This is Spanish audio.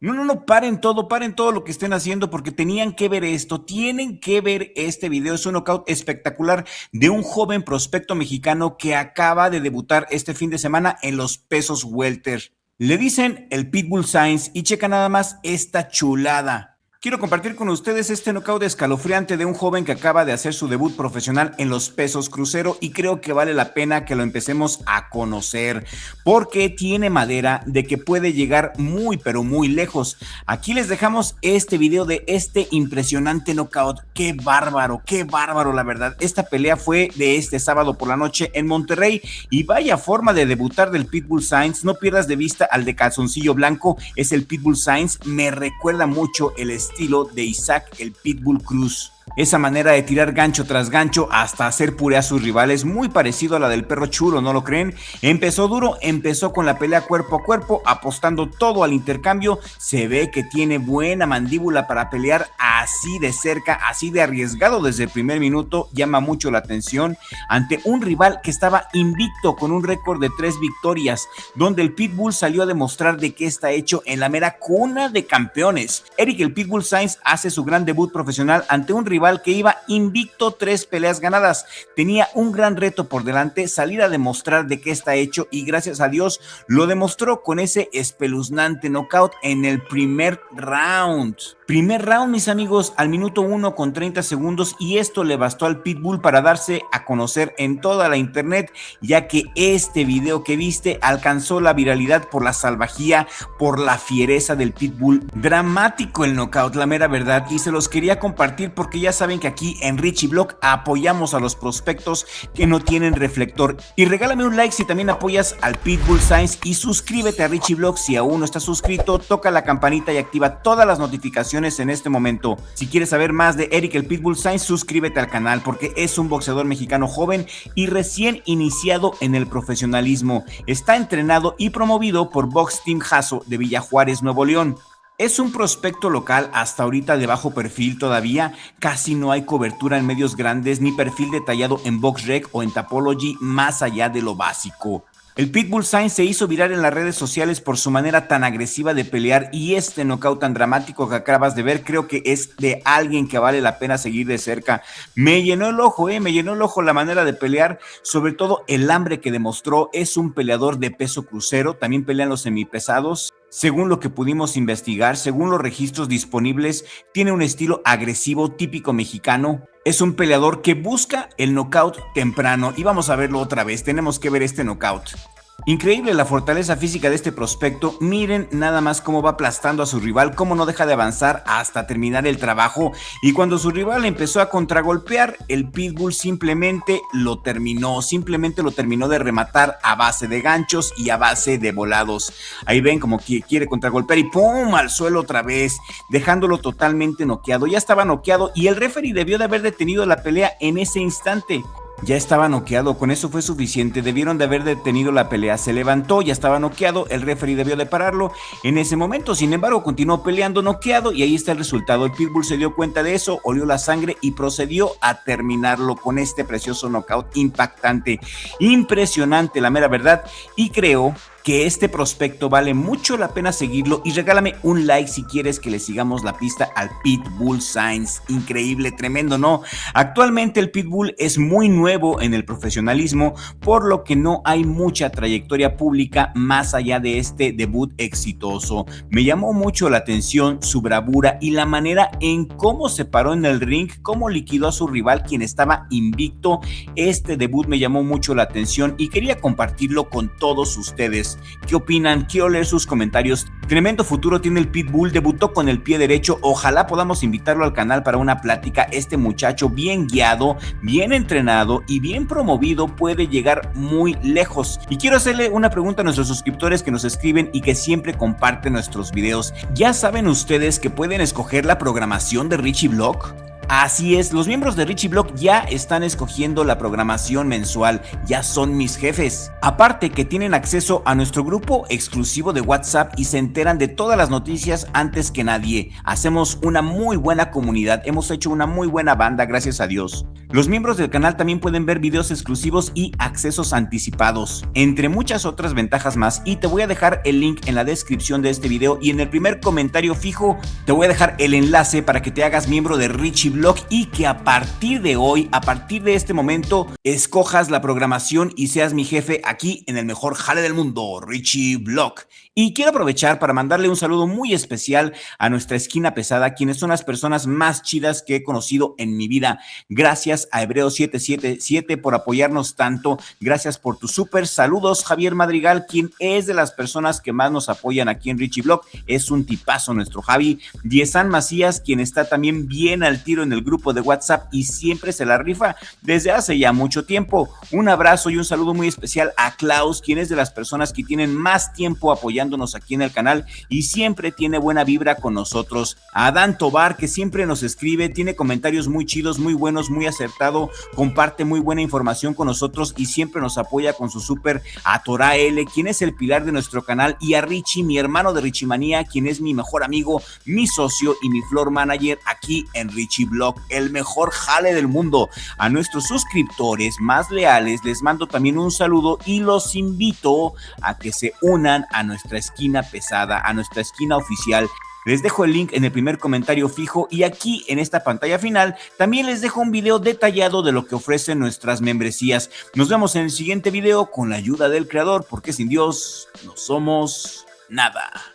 No, paren todo lo que estén haciendo porque tenían que ver esto, tienen que ver este video. Es un knockout espectacular de un joven prospecto mexicano que acaba de debutar este fin de semana en los pesos welter. Le dicen el Pitbull Sainz y checa nada más esta chulada. Quiero compartir con ustedes este knockout escalofriante de un joven que acaba de hacer su debut profesional en los pesos crucero y creo que vale la pena que lo empecemos a conocer porque tiene madera de que puede llegar muy pero muy lejos. Aquí les dejamos este video de este impresionante knockout. Qué bárbaro la verdad. Esta pelea fue de este sábado por la noche en Monterrey y vaya forma de debutar del Pitbull Sainz. No pierdas de vista al de calzoncillo blanco, es el Pitbull Sainz. Me recuerda mucho el estilo de Isaac el Pitbull Cruz. Esa manera de tirar gancho tras gancho hasta hacer puré a sus rivales, muy parecido a la del perro chulo, ¿no lo creen? Empezó duro, empezó con la pelea cuerpo a cuerpo, apostando todo al intercambio. Se ve que tiene buena mandíbula para pelear así de cerca, así de arriesgado desde el primer minuto. Llama mucho la atención ante un rival que estaba invicto con un récord de 3 victorias, donde el Pitbull salió a demostrar de qué está hecho en la mera cuna de campeones. Eric el Pitbull Sainz hace su gran debut profesional ante un rival que iba invicto, 3 peleas ganadas. Tenía un gran reto por delante, salir a demostrar de qué está hecho y gracias a Dios lo demostró con ese espeluznante knockout en el primer round. Primer round, mis amigos, al minuto 1 con 30 segundos y esto le bastó al Pitbull para darse a conocer en toda la internet, ya que este video que viste alcanzó la viralidad por la salvajía, por la fiereza del Pitbull. Dramático el knockout, la mera verdad, y se los quería compartir porque ya saben que aquí en Richie Blog apoyamos a los prospectos que no tienen reflector. Y regálame un like si también apoyas al Pitbull Sainz y suscríbete a Richie Blog si aún no estás suscrito, toca la campanita y activa todas las notificaciones en este momento. Si quieres saber más de Eric el Pitbull Sainz, suscríbete al canal porque es un boxeador mexicano joven y recién iniciado en el profesionalismo. Está entrenado y promovido por Box Team Jasso de Villa Juárez, Nuevo León. Es un prospecto local hasta ahorita de bajo perfil todavía, casi no hay cobertura en medios grandes ni perfil detallado en BoxRec o en Tapology más allá de lo básico. El Pitbull Sainz se hizo viral en las redes sociales por su manera tan agresiva de pelear y este knockout tan dramático que acabas de ver creo que es de alguien que vale la pena seguir de cerca. Me llenó el ojo la manera de pelear, sobre todo el hambre que demostró. Es un peleador de peso crucero, también pelean los semipesados. Según lo que pudimos investigar, según los registros disponibles, tiene un estilo agresivo típico mexicano. Es un peleador que busca el knockout temprano y vamos a verlo otra vez, tenemos que ver este knockout. Increíble la fortaleza física de este prospecto, miren nada más cómo va aplastando a su rival, cómo no deja de avanzar hasta terminar el trabajo y cuando su rival empezó a contragolpear, el Pitbull simplemente lo terminó de rematar a base de ganchos y a base de volados. Ahí ven como que quiere contragolpear y ¡pum! Al suelo otra vez, dejándolo totalmente noqueado. Ya estaba noqueado y el referee debió de haber detenido la pelea en ese instante. Ya estaba noqueado, con eso fue suficiente, debieron de haber detenido la pelea, se levantó, ya estaba noqueado, el referee debió de pararlo en ese momento, sin embargo continuó peleando noqueado y ahí está el resultado. El Pitbull se dio cuenta de eso, olió la sangre y procedió a terminarlo con este precioso knockout impactante, impresionante la mera verdad, y creo que este prospecto vale mucho la pena seguirlo y regálame un like si quieres que le sigamos la pista al Pitbull Sainz. Increíble, tremendo, ¿no? Actualmente el Pitbull es muy nuevo en el profesionalismo, por lo que no hay mucha trayectoria pública más allá de este debut exitoso. Me llamó mucho la atención su bravura y la manera en cómo se paró en el ring, cómo liquidó a su rival quien estaba invicto. Este debut me llamó mucho la atención y quería compartirlo con todos ustedes. ¿Qué opinan? Quiero leer sus comentarios. Tremendo futuro tiene el Pitbull, debutó con el pie derecho, ojalá podamos invitarlo al canal para una plática. Este muchacho bien guiado, bien entrenado y bien promovido puede llegar muy lejos. Y quiero hacerle una pregunta a nuestros suscriptores que nos escriben y que siempre comparten nuestros videos. ¿Ya saben ustedes que pueden escoger la programación de Richie Blog? Así es, los miembros de Richie Blog ya están escogiendo la programación mensual, ya son mis jefes. Aparte que tienen acceso a nuestro grupo exclusivo de WhatsApp y se enteran de todas las noticias antes que nadie. Hacemos una muy buena comunidad, hemos hecho una muy buena banda, gracias a Dios. Los miembros del canal también pueden ver videos exclusivos y accesos anticipados, entre muchas otras ventajas más, y te voy a dejar el link en la descripción de este video y en el primer comentario fijo te voy a dejar el enlace para que te hagas miembro de Richie Blog y que a partir de hoy, a partir de este momento, escojas la programación y seas mi jefe aquí en el mejor jale del mundo, Richie Blog. Y quiero aprovechar para mandarle un saludo muy especial a nuestra esquina pesada, quienes son las personas más chidas que he conocido en mi vida. Gracias a Hebreos 777 por apoyarnos tanto. Gracias por tus súper saludos, Javier Madrigal, quien es de las personas que más nos apoyan aquí en Richie Blog. Es un tipazo nuestro Javi. Diesan Macías, quien está también bien al tiro en el grupo de WhatsApp y siempre se la rifa desde hace ya mucho tiempo. Un abrazo y un saludo muy especial a Klaus, quien es de las personas que tienen más tiempo apoyándonos aquí en el canal y siempre tiene buena vibra con nosotros. A Adán Tobar, que siempre nos escribe, tiene comentarios muy chidos, muy buenos, muy acertado, comparte muy buena información con nosotros y siempre nos apoya con su súper. A Torah L, quien es el pilar de nuestro canal, y a Richie, mi hermano de Richie Manía, quien es mi mejor amigo, mi socio y mi floor manager aquí en Richie Blog, el mejor jale del mundo. A nuestros suscriptores más leales les mando también un saludo y los invito a que se unan a nuestra esquina pesada, a nuestra esquina oficial. Les dejo el link en el primer comentario fijo y aquí en esta pantalla final también les dejo un video detallado de lo que ofrecen nuestras membresías. Nos vemos en el siguiente video con la ayuda del creador, porque sin Dios no somos nada.